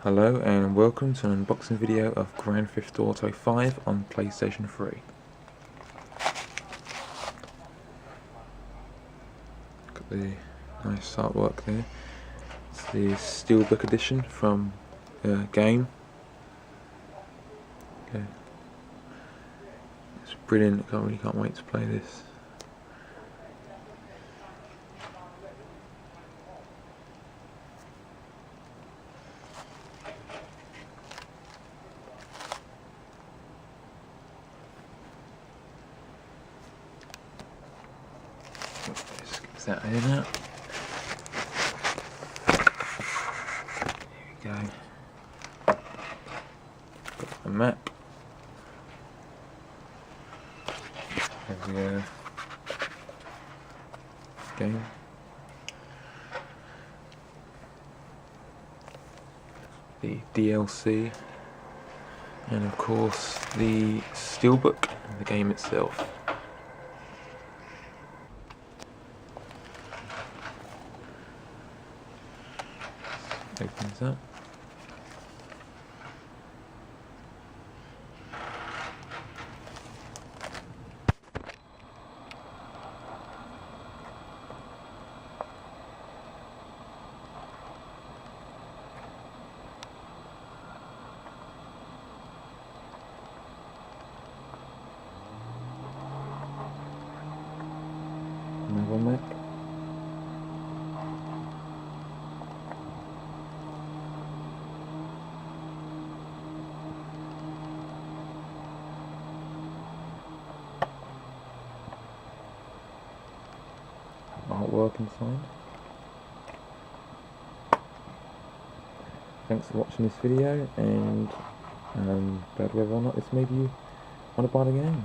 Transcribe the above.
Hello and welcome to an unboxing video of Grand Theft Auto 5 on PlayStation 3. Got the nice artwork there. It's the Steelbook edition from the game. Okay. It's brilliant, I can't wait to play this. Let's get that in now. Here we go. Got the map. There's the game. The DLC. And of course the Steelbook and the game itself. Opens up. Another map. Artwork inside. Thanks for watching this video, and whether or not this made you want to buy the game.